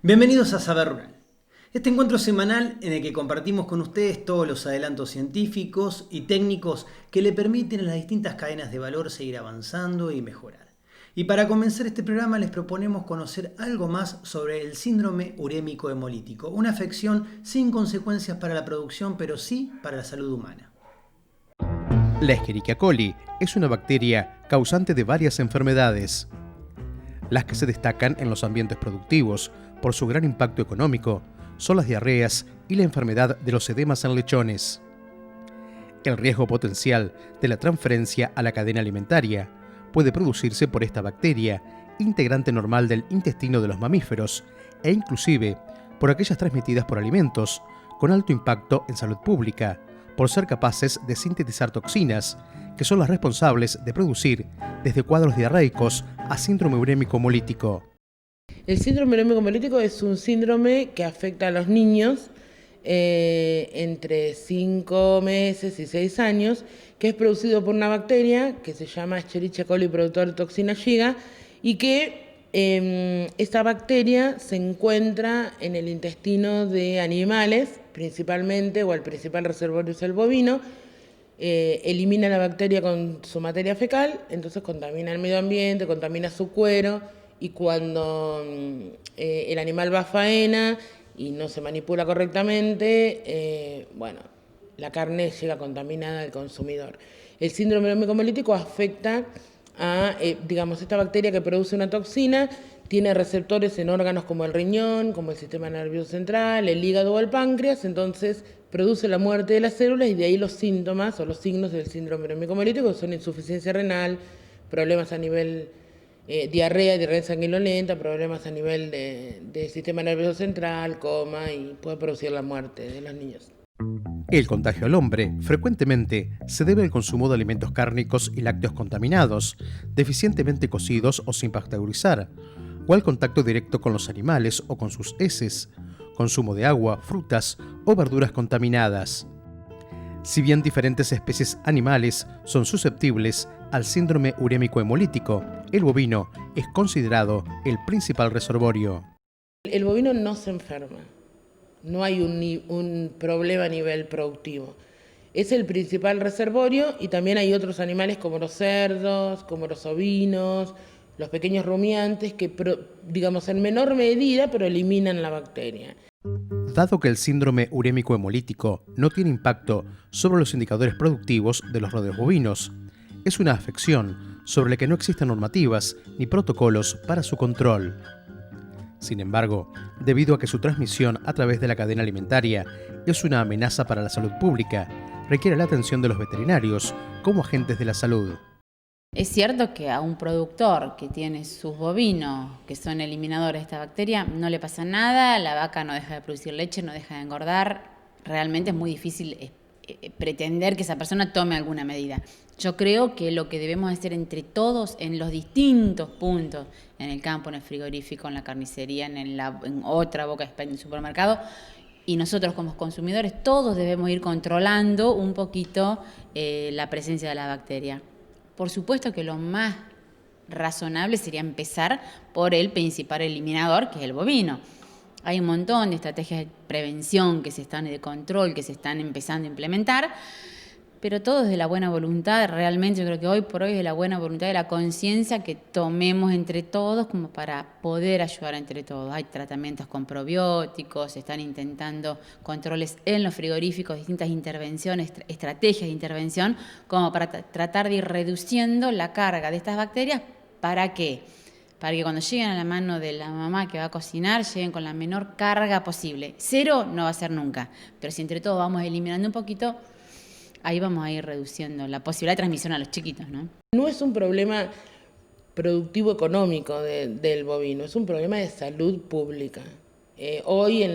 Bienvenidos a Saber Rural, este encuentro semanal en el que compartimos con ustedes todos los adelantos científicos y técnicos que le permiten a las distintas cadenas de valor seguir avanzando y mejorar. Y para comenzar este programa les proponemos conocer algo más sobre el síndrome urémico hemolítico, una afección sin consecuencias para la producción, pero sí para la salud humana. La Escherichia coli es una bacteria causante de varias enfermedades. Las que se destacan en los ambientes productivos por su gran impacto económico son las diarreas y la enfermedad de los edemas en lechones. El riesgo potencial de la transferencia a la cadena alimentaria puede producirse por esta bacteria, integrante normal del intestino de los mamíferos, e inclusive por aquellas transmitidas por alimentos con alto impacto en salud pública, por ser capaces de sintetizar toxinas, que son las responsables de producir desde cuadros diarreicos a síndrome urémico hemolítico. El síndrome urémico hemolítico es un síndrome que afecta a los niños entre 5 meses y 6 años, que es producido por una bacteria que se llama Escherichia coli productor de toxina Shiga, y que esta bacteria se encuentra en el intestino de animales, principalmente, o el principal reservorio es el bovino. Elimina la bacteria con su materia fecal, entonces contamina el medio ambiente, contamina su cuero, y cuando el animal va a faena y no se manipula correctamente, la carne llega contaminada al consumidor. El síndrome urémico hemolítico afecta a, esta bacteria que produce una toxina, tiene receptores en órganos como el riñón, como el sistema nervioso central, el hígado o el páncreas, entonces produce la muerte de las células, y de ahí los síntomas o los signos del síndrome urémico hemolítico son insuficiencia renal, problemas a nivel diarrea sanguinolenta, problemas a nivel del sistema nervioso central, coma, y puede producir la muerte de los niños. El contagio al hombre frecuentemente se debe al consumo de alimentos cárnicos y lácteos contaminados, deficientemente cocidos o sin pasteurizar, o al contacto directo con los animales o con sus heces, consumo de agua, frutas o verduras contaminadas. Si bien diferentes especies animales son susceptibles al síndrome urémico hemolítico, el bovino es considerado el principal reservorio. El bovino no se enferma, no hay un problema a nivel productivo. Es el principal reservorio, y también hay otros animales como los cerdos, como los ovinos, los pequeños rumiantes que, en menor medida, pero eliminan la bacteria. Dado que el síndrome urémico hemolítico no tiene impacto sobre los indicadores productivos de los rodeos bovinos, es una afección sobre la que no existen normativas ni protocolos para su control. Sin embargo, debido a que su transmisión a través de la cadena alimentaria es una amenaza para la salud pública, requiere la atención de los veterinarios como agentes de la salud. Es cierto que a un productor que tiene sus bovinos, que son eliminadores de esta bacteria, no le pasa nada, la vaca no deja de producir leche, no deja de engordar. Realmente es muy difícil pretender que esa persona tome alguna medida. Yo creo que lo que debemos hacer entre todos en los distintos puntos, en el campo, en el frigorífico, en la carnicería, en otra boca en el supermercado, y nosotros como consumidores, todos debemos ir controlando un poquito la presencia de la bacteria. Por supuesto que lo más razonable sería empezar por el principal eliminador, que es el bovino. Hay un montón de estrategias de prevención de control que se están empezando a implementar, pero todo desde la buena voluntad. Realmente yo creo que hoy por hoy es de la buena voluntad, de la conciencia que tomemos entre todos como para poder ayudar entre todos. Hay tratamientos con probióticos, se están intentando controles en los frigoríficos, distintas intervenciones, estrategias de intervención, como para tratar de ir reduciendo la carga de estas bacterias. ¿Para qué? Para que cuando lleguen a la mano de la mamá que va a cocinar, lleguen con la menor carga posible. Cero no va a ser nunca, pero si entre todos vamos eliminando un poquito, ahí vamos a ir reduciendo la posibilidad de transmisión a los chiquitos, ¿no? No es un problema productivo económico del bovino, es un problema de salud pública. Hoy,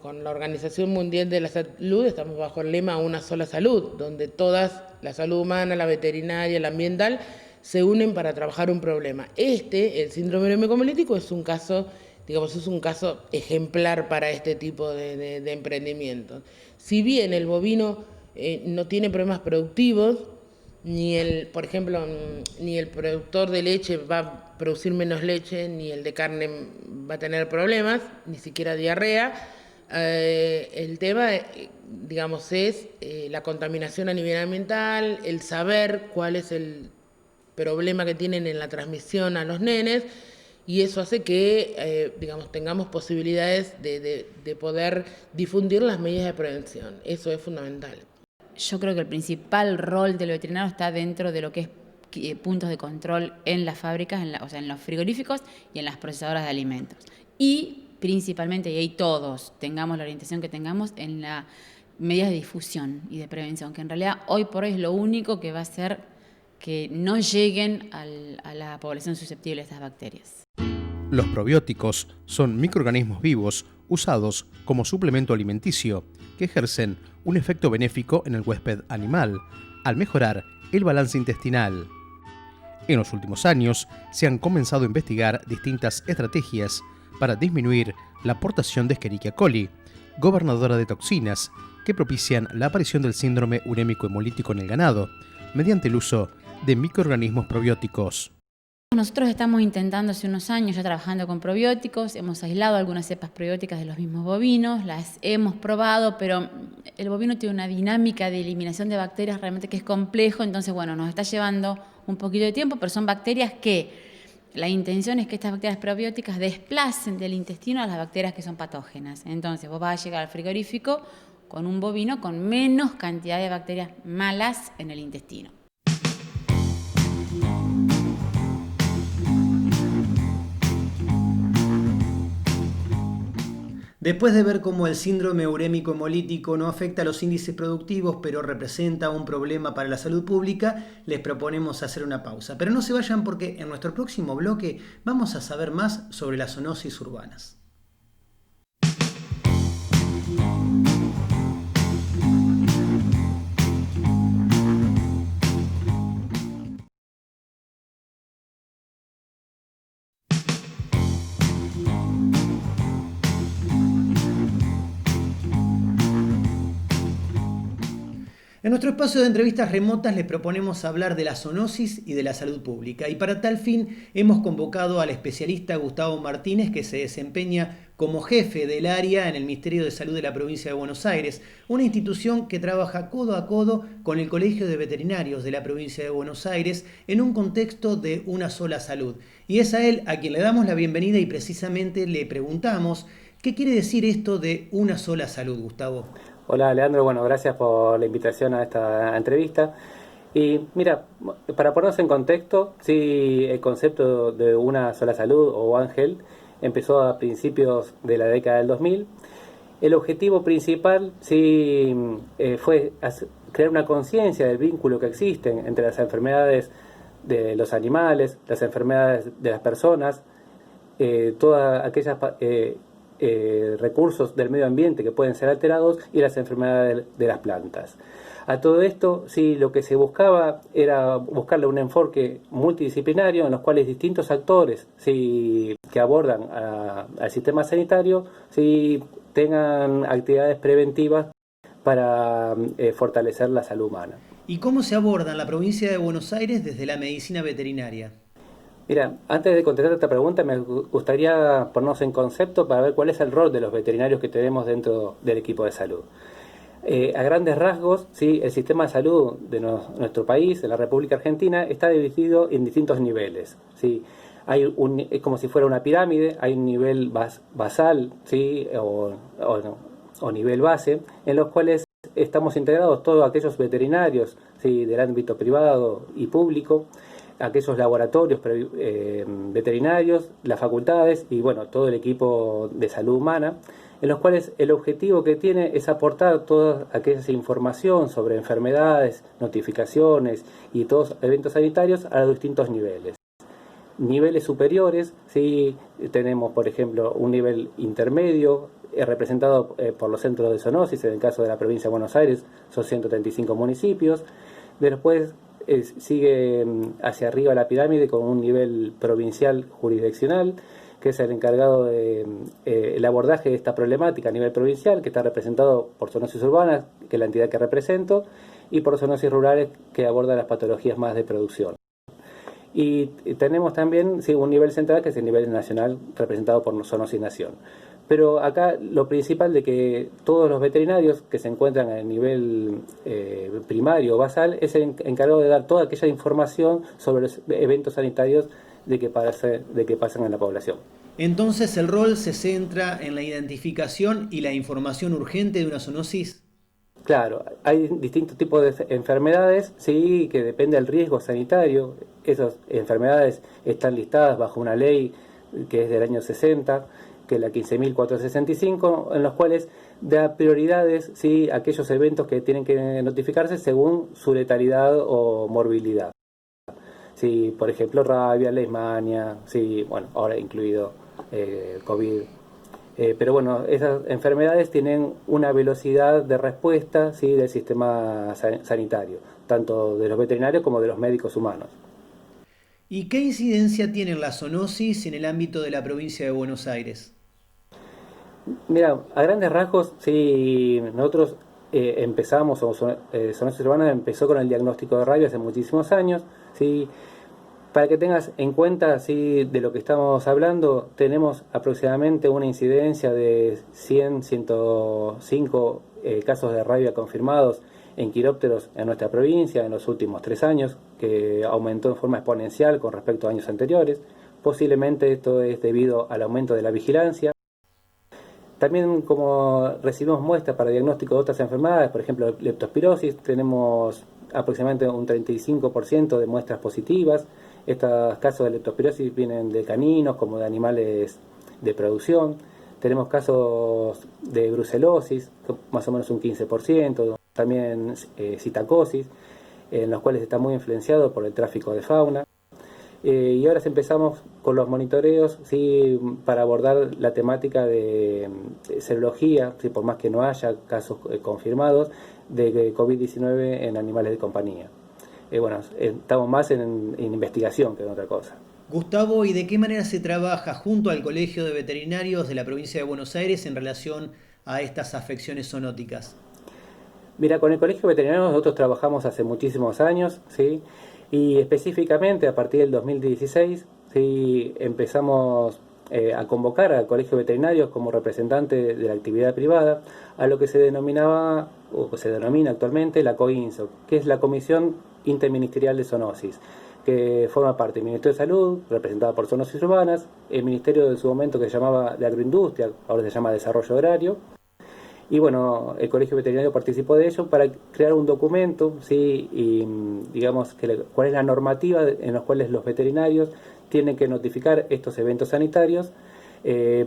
con la Organización Mundial de la Salud, estamos bajo el lema Una sola salud, donde todas, la salud humana, la veterinaria, la ambiental, se unen para trabajar un problema. El síndrome urémico hemolítico es un caso ejemplar para este tipo de emprendimientos. Si bien el bovino no tiene problemas productivos, por ejemplo, ni el productor de leche va a producir menos leche, ni el de carne va a tener problemas, ni siquiera diarrea. El tema, digamos, es la contaminación a nivel ambiental, el saber cuál es el problema que tienen en la transmisión a los nenes, y eso hace que, digamos, tengamos posibilidades de poder difundir las medidas de prevención. Eso es fundamental. Yo creo que el principal rol del veterinario está dentro de lo que es puntos de control en las fábricas, o sea, en los frigoríficos y en las procesadoras de alimentos. Y principalmente, y ahí todos tengamos la orientación que tengamos en las medidas de difusión y de prevención, que en realidad hoy por hoy es lo único que va a hacer que no lleguen a la población susceptible a estas bacterias. Los probióticos son microorganismos vivos usados como suplemento alimenticio que ejercen un efecto benéfico en el huésped animal al mejorar el balance intestinal. En los últimos años se han comenzado a investigar distintas estrategias para disminuir la aportación de Escherichia coli, gobernadora de toxinas que propician la aparición del síndrome urémico hemolítico en el ganado, mediante el uso de microorganismos probióticos. Nosotros estamos intentando hace unos años ya trabajando con probióticos, hemos aislado algunas cepas probióticas de los mismos bovinos, las hemos probado, pero el bovino tiene una dinámica de eliminación de bacterias realmente que es complejo, entonces bueno, nos está llevando un poquito de tiempo, pero son bacterias que la intención es que estas bacterias probióticas desplacen del intestino a las bacterias que son patógenas. Entonces vos vas a llegar al frigorífico con un bovino con menos cantidad de bacterias malas en el intestino. Después de ver cómo el síndrome urémico hemolítico no afecta a los índices productivos, pero representa un problema para la salud pública, les proponemos hacer una pausa. Pero no se vayan porque en nuestro próximo bloque vamos a saber más sobre las zoonosis urbanas. En nuestro espacio de entrevistas remotas les proponemos hablar de la zoonosis y de la salud pública. Y para tal fin hemos convocado al especialista Gustavo Martínez, que se desempeña como jefe del área en el Ministerio de Salud de la Provincia de Buenos Aires, una institución que trabaja codo a codo con el Colegio de Veterinarios de la Provincia de Buenos Aires en un contexto de una sola salud. Y es a él a quien le damos la bienvenida y precisamente le preguntamos qué quiere decir esto de una sola salud, Gustavo. Hola Leandro, bueno, gracias por la invitación a esta entrevista. Y mira, para ponernos en contexto, sí, el concepto de una sola salud o One Health empezó a principios de la década del 2000. El objetivo principal sí fue crear una conciencia del vínculo que existen entre las enfermedades de los animales, las enfermedades de las personas, todas aquellas recursos del medio ambiente que pueden ser alterados y las enfermedades de las plantas. A todo esto, sí, lo que se buscaba era buscarle un enfoque multidisciplinario en los cuales distintos actores sí, que abordan al sistema sanitario sí, tengan actividades preventivas para fortalecer la salud humana. ¿Y cómo se aborda en la provincia de Buenos Aires desde la medicina veterinaria? Mira, antes de contestar esta pregunta me gustaría ponernos en concepto para ver cuál es el rol de los veterinarios que tenemos dentro del equipo de salud. A grandes rasgos, sí, el sistema de salud de nuestro país, de la República Argentina, está dividido en distintos niveles. ¿Sí? Es como si fuera una pirámide, hay un nivel basal, ¿sí? o nivel base, en los cuales estamos integrados todos aquellos veterinarios, ¿sí? del ámbito privado y público, aquellos laboratorios veterinarios, las facultades y bueno, todo el equipo de salud humana, en los cuales el objetivo que tiene es aportar toda aquella información sobre enfermedades, notificaciones y todos eventos sanitarios a los distintos niveles. Niveles superiores, sí, tenemos por ejemplo un nivel intermedio representado por los centros de zoonosis, en el caso de la provincia de Buenos Aires son 135 municipios, después sigue hacia arriba la pirámide con un nivel provincial jurisdiccional, que es el encargado del abordaje de esta problemática a nivel provincial, que está representado por zoonosis urbanas, que es la entidad que represento, y por zoonosis rurales, que aborda las patologías más de producción. Y tenemos también un nivel central, que es el nivel nacional representado por Zoonosis Nación. Pero acá lo principal de que todos los veterinarios que se encuentran a nivel primario o basal es el encargado de dar toda aquella información sobre los eventos sanitarios de que pasan en la población. Entonces el rol se centra en la identificación y la información urgente de una zoonosis. Claro, hay distintos tipos de enfermedades, sí, que depende del riesgo sanitario. Esas enfermedades están listadas bajo una ley que es del año 60, que es la 15.465, en los cuales da prioridades, sí, a aquellos eventos que tienen que notificarse según su letalidad o morbilidad. Sí, por ejemplo, rabia, leishmania, sí, bueno, ahora incluido COVID. Pero bueno, esas enfermedades tienen una velocidad de respuesta, sí, del sistema sanitario, tanto de los veterinarios como de los médicos humanos. ¿Y qué incidencia tiene la zoonosis en el ámbito de la provincia de Buenos Aires? Mira, a grandes rasgos, sí, nosotros empezamos, Zoonosis Urbana empezó con el diagnóstico de rabia hace muchísimos años, sí. Para que tengas en cuenta, sí, de lo que estamos hablando, tenemos aproximadamente una incidencia de 105 casos de rabia confirmados en quirópteros en nuestra provincia en los últimos 3 años, que aumentó en forma exponencial con respecto a años anteriores. Posiblemente esto es debido al aumento de la vigilancia. También, como recibimos muestras para diagnóstico de otras enfermedades, por ejemplo leptospirosis, tenemos aproximadamente un 35% de muestras positivas. Estos casos de leptospirosis vienen de caninos como de animales de producción. Tenemos casos de brucelosis, más o menos un 15%, también citacosis, en los cuales está muy influenciado por el tráfico de fauna. Y ahora empezamos con los monitoreos, sí, para abordar la temática de serología, sí, por más que no haya casos confirmados de COVID-19 en animales de compañía. Bueno, estamos más en investigación que en otra cosa. Gustavo, ¿y de qué manera se trabaja junto al Colegio de Veterinarios de la provincia de Buenos Aires en relación a estas afecciones zoonóticas? Mira, con el Colegio Veterinario nosotros trabajamos hace muchísimos años, ¿sí? Y específicamente a partir del 2016, ¿sí? Empezamos a convocar al Colegio Veterinarios como representante de la actividad privada a lo que se denominaba, o se denomina actualmente, la COINSO, que es la Comisión Interministerial de Zoonosis, que forma parte del Ministerio de Salud, representada por Zoonosis Urbanas, el Ministerio de su momento que se llamaba de Agroindustria, ahora se llama Desarrollo Agrario. Y bueno, el Colegio Veterinario participó de ello para crear un documento, ¿sí? Y digamos cuál es la normativa en los cuales los veterinarios tienen que notificar estos eventos sanitarios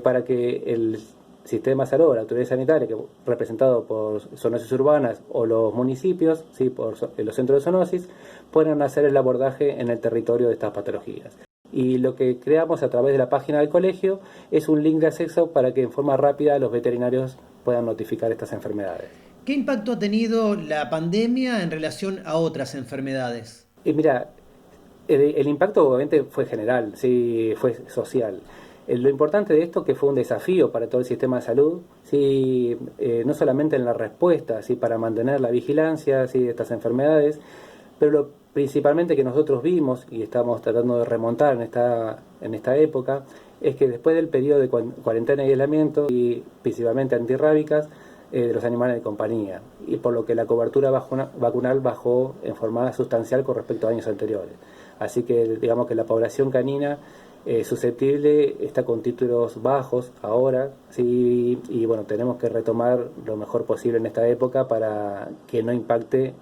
para que el sistema de salud, la autoridad sanitaria, que representado por Zoonosis Urbanas o los municipios, ¿sí? Por los centros de zoonosis, puedan hacer el abordaje en el territorio de estas patologías. Y lo que creamos a través de la página del colegio es un link de acceso para que en forma rápida los veterinarios puedan notificar estas enfermedades. ¿Qué impacto ha tenido la pandemia en relación a otras enfermedades? Mira, el impacto obviamente fue general, sí, fue social. Lo importante de esto que fue un desafío para todo el sistema de salud, sí, no solamente en la respuesta, sí, para mantener la vigilancia, sí, de estas enfermedades, pero lo principalmente que nosotros vimos y estamos tratando de remontar en esta época es que después del periodo de cuarentena y aislamiento, y principalmente antirrábicas, de los animales de compañía, y por lo que la cobertura vacunal bajó en forma sustancial con respecto a años anteriores. Así que digamos que la población canina susceptible está con títulos bajos ahora, sí, y bueno, tenemos que retomar lo mejor posible en esta época para que no impacte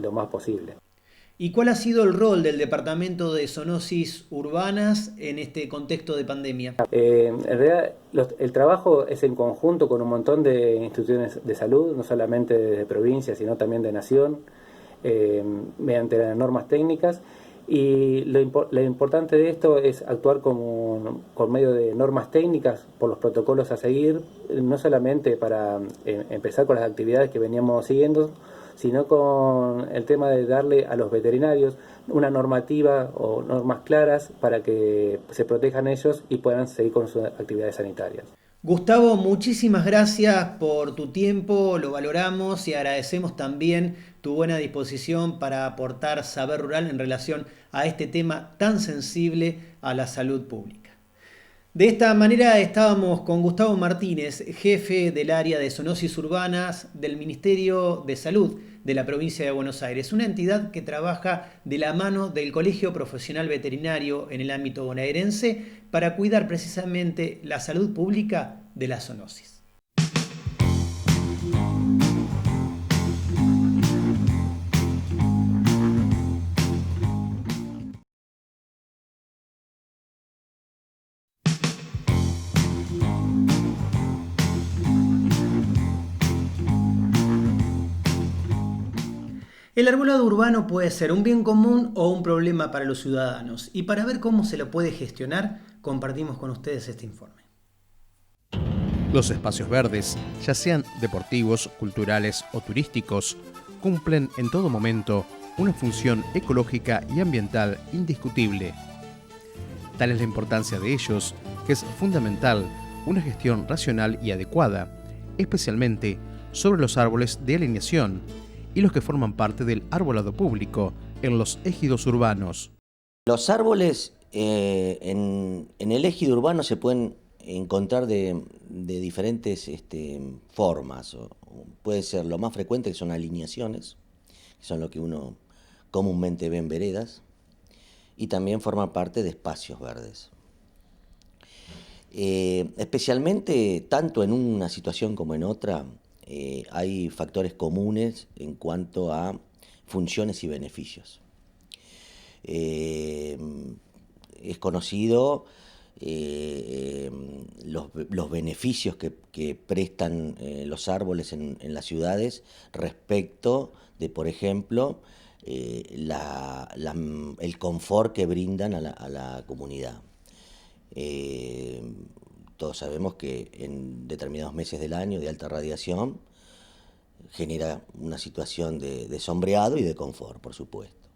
lo más posible. ¿Y cuál ha sido el rol del Departamento de Zoonosis Urbanas en este contexto de pandemia? En realidad el trabajo es en conjunto con un montón de instituciones de salud, no solamente de provincia, sino también de nación, mediante las normas técnicas. Y lo importante de esto es actuar con medio de normas técnicas por los protocolos a seguir, no solamente para empezar con las actividades que veníamos siguiendo, sino con el tema de darle a los veterinarios una normativa o normas claras para que se protejan ellos y puedan seguir con sus actividades sanitarias. Gustavo, muchísimas gracias por tu tiempo, lo valoramos y agradecemos también tu buena disposición para aportar saber rural en relación a este tema tan sensible a la salud pública. De esta manera estábamos con Gustavo Martínez, jefe del área de zoonosis urbanas del Ministerio de Salud de la provincia de Buenos Aires, una entidad que trabaja de la mano del Colegio Profesional Veterinario en el ámbito bonaerense para cuidar precisamente la salud pública de la zoonosis. El arbolado urbano puede ser un bien común o un problema para los ciudadanos, y para ver cómo se lo puede gestionar, compartimos con ustedes este informe. Los espacios verdes, ya sean deportivos, culturales o turísticos, cumplen en todo momento una función ecológica y ambiental indiscutible. Tal es la importancia de ellos que es fundamental una gestión racional y adecuada, especialmente sobre los árboles de alineación y los que forman parte del arbolado público en los ejidos urbanos. Los árboles en el ejido urbano se pueden encontrar de diferentes formas. Puede ser lo más frecuente, que son alineaciones, que son lo que uno comúnmente ve en veredas, y también forman parte de espacios verdes. Especialmente, tanto en una situación como en otra, hay factores comunes en cuanto a funciones y beneficios. Es conocido los beneficios que prestan los árboles en las ciudades respecto de, por ejemplo, el confort que brindan a la comunidad. Todos sabemos que en determinados meses del año de alta radiación genera una situación de sombreado y de confort, por supuesto.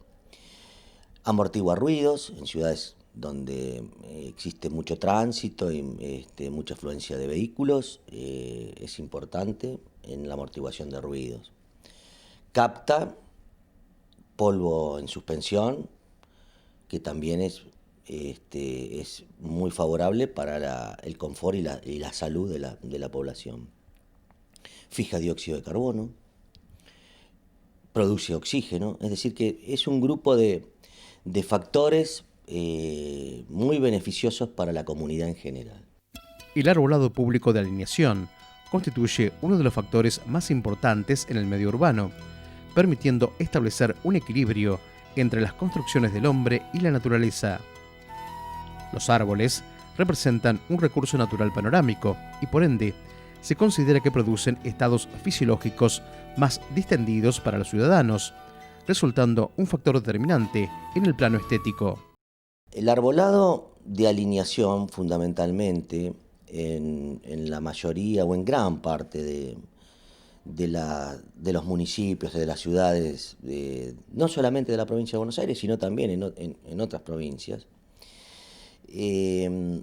Amortigua ruidos en ciudades donde existe mucho tránsito y mucha afluencia de vehículos, es importante en la amortiguación de ruidos. Capta polvo en suspensión, que también es muy favorable para el confort y la salud de la población. Fija dióxido de carbono, produce oxígeno, es decir que es un grupo de factores muy beneficiosos para la comunidad en general. El arbolado público de alineación constituye uno de los factores más importantes en el medio urbano, permitiendo establecer un equilibrio entre las construcciones del hombre y la naturaleza. Los árboles representan un recurso natural panorámico y, por ende, se considera que producen estados fisiológicos más distendidos para los ciudadanos, resultando un factor determinante en el plano estético. El arbolado de alineación, fundamentalmente, en la mayoría o en gran parte de los municipios, de las ciudades, no solamente de la provincia de Buenos Aires, sino también en otras provincias, y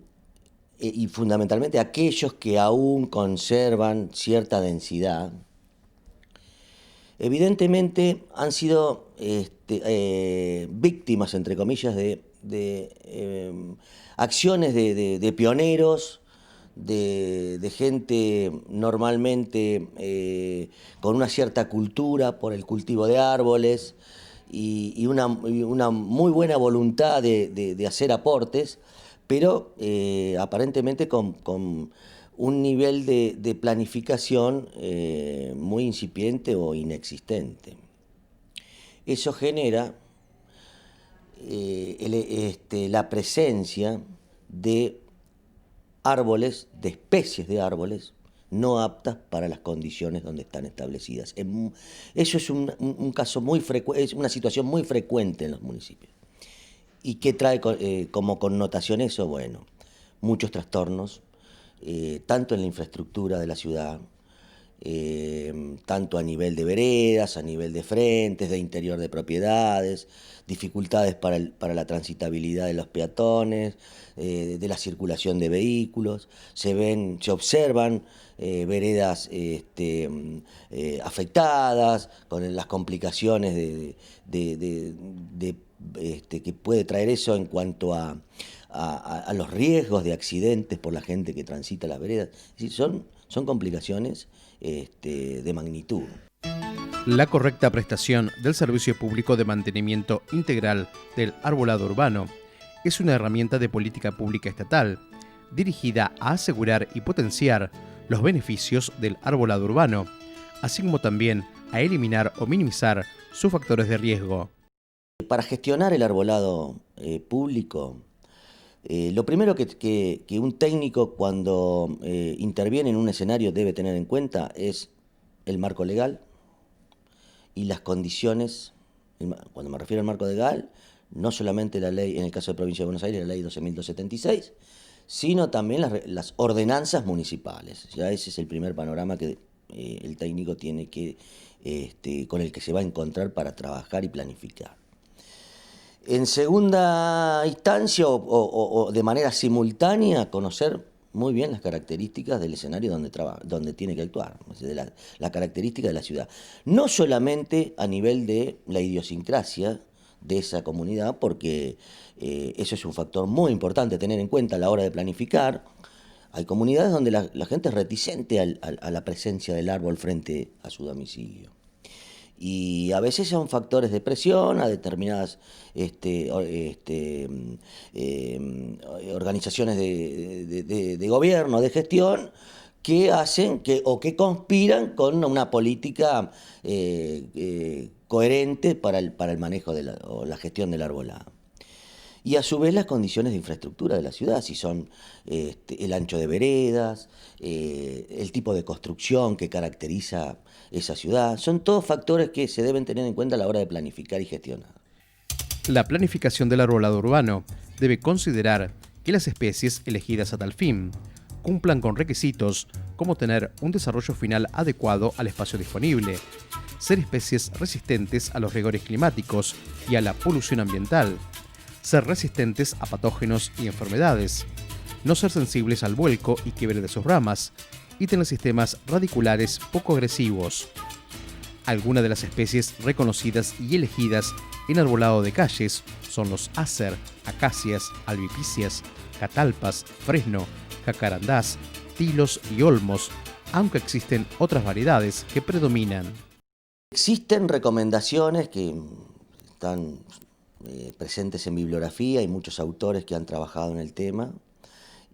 fundamentalmente aquellos que aún conservan cierta densidad, evidentemente han sido víctimas, entre comillas, de acciones de pioneros, de gente normalmente con una cierta cultura por el cultivo de árboles y una muy buena voluntad de hacer aportes, pero aparentemente con un nivel de planificación muy incipiente o inexistente. Eso genera la presencia de árboles, de especies de árboles, no aptas para las condiciones donde están establecidas. Eso es un caso muy es una situación muy frecuente en los municipios. ¿Y qué trae como connotación eso? Bueno, muchos trastornos, tanto en la infraestructura de la ciudad, tanto a nivel de veredas, a nivel de frentes, de interior de propiedades, dificultades para la transitabilidad de los peatones, de la circulación de vehículos. Se observan veredas afectadas, con las complicaciones que puede traer eso en cuanto a los riesgos de accidentes por la gente que transita las veredas. Es decir, son complicaciones de magnitud. La correcta prestación del servicio público de mantenimiento integral del arbolado urbano es una herramienta de política pública estatal dirigida a asegurar y potenciar los beneficios del arbolado urbano, así como también a eliminar o minimizar sus factores de riesgo. Para gestionar el arbolado público, lo primero que un técnico cuando interviene en un escenario debe tener en cuenta es el marco legal y las condiciones. Cuando me refiero al marco legal, no solamente la ley, en el caso de Provincia de Buenos Aires, la ley 12.276, sino también las ordenanzas municipales. Ya ese es el primer panorama que el técnico tiene que, con el que se va a encontrar para trabajar y planificar. En segunda instancia o de manera simultánea, conocer muy bien las características del escenario donde tiene que actuar, la característica de la ciudad. No solamente a nivel de la idiosincrasia de esa comunidad, porque eso es un factor muy importante a tener en cuenta a la hora de planificar. Hay comunidades donde la gente es reticente a la presencia del árbol frente a su domicilio. Y a veces son factores de presión a determinadas organizaciones de gobierno, de gestión, que hacen o que conspiran con una política coherente para el manejo o la gestión del arbolado. Y a su vez las condiciones de infraestructura de la ciudad, si son el ancho de veredas, el tipo de construcción que caracteriza esa ciudad, son todos factores que se deben tener en cuenta a la hora de planificar y gestionar. La planificación del arbolado urbano debe considerar que las especies elegidas a tal fin cumplan con requisitos como tener un desarrollo final adecuado al espacio disponible, ser especies resistentes a los rigores climáticos y a la polución ambiental, ser resistentes a patógenos y enfermedades, no ser sensibles al vuelco y quiebre de sus ramas y tener sistemas radiculares poco agresivos. Algunas de las especies reconocidas y elegidas en arbolado de calles son los acer, acacias, albipicias, catalpas, fresno, jacarandás, tilos y olmos, aunque existen otras variedades que predominan. Existen recomendaciones que están presentes en bibliografía, hay muchos autores que han trabajado en el tema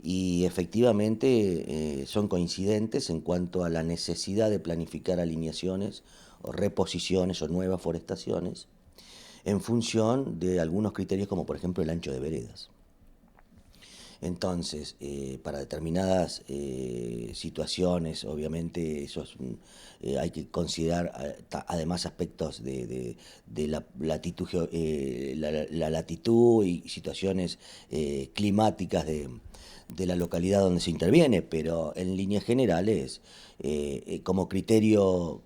y efectivamente son coincidentes en cuanto a la necesidad de planificar alineaciones o reposiciones o nuevas forestaciones en función de algunos criterios como por ejemplo el ancho de veredas. Entonces, para determinadas situaciones, obviamente hay que considerar además aspectos de la latitud y situaciones climáticas de la localidad donde se interviene, pero en líneas generales, como criterio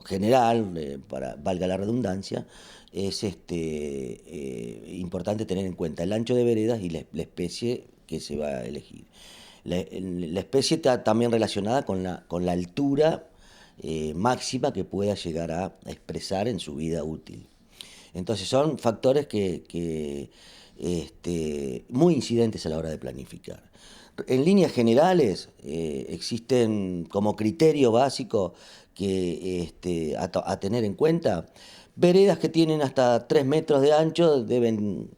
general, valga la redundancia, es importante tener en cuenta el ancho de veredas y la especie que se va a elegir. La especie está también relacionada con la altura máxima que pueda llegar a expresar en su vida útil. Entonces son factores que muy incidentes a la hora de planificar. En líneas generales existen como criterio básico que a tener en cuenta. Veredas que tienen hasta 3 metros de ancho deben,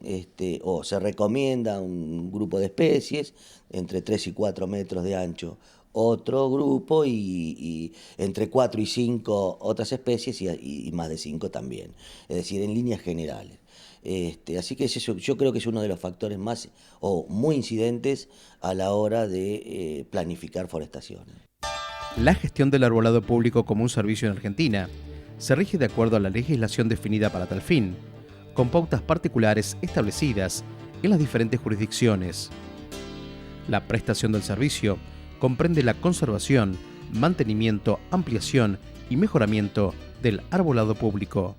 o se recomienda un grupo de especies entre 3 y 4 metros de ancho, otro grupo y entre 4 y 5 otras especies y más de 5 también, es decir, en líneas generales. Así que yo creo que es uno de los factores más o muy incidentes a la hora de planificar forestaciones. La gestión del arbolado público como un servicio en Argentina se rige de acuerdo a la legislación definida para tal fin, con pautas particulares establecidas en las diferentes jurisdicciones. La prestación del servicio comprende la conservación mantenimiento, ampliación y mejoramiento del arbolado público.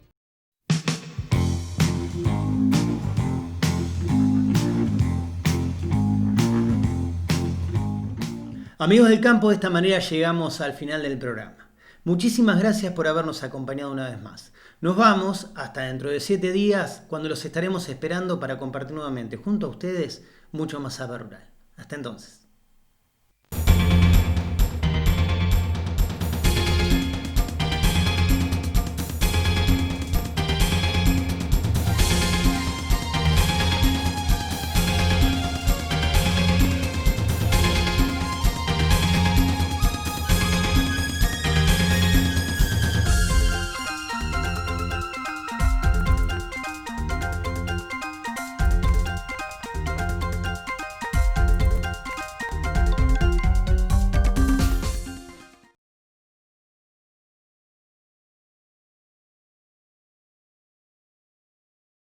Amigos del campo, de esta manera llegamos al final del programa. Muchísimas gracias por habernos acompañado una vez más. Nos vamos hasta dentro de 7 días, cuando los estaremos esperando para compartir nuevamente junto a ustedes mucho más saber rural. Hasta entonces.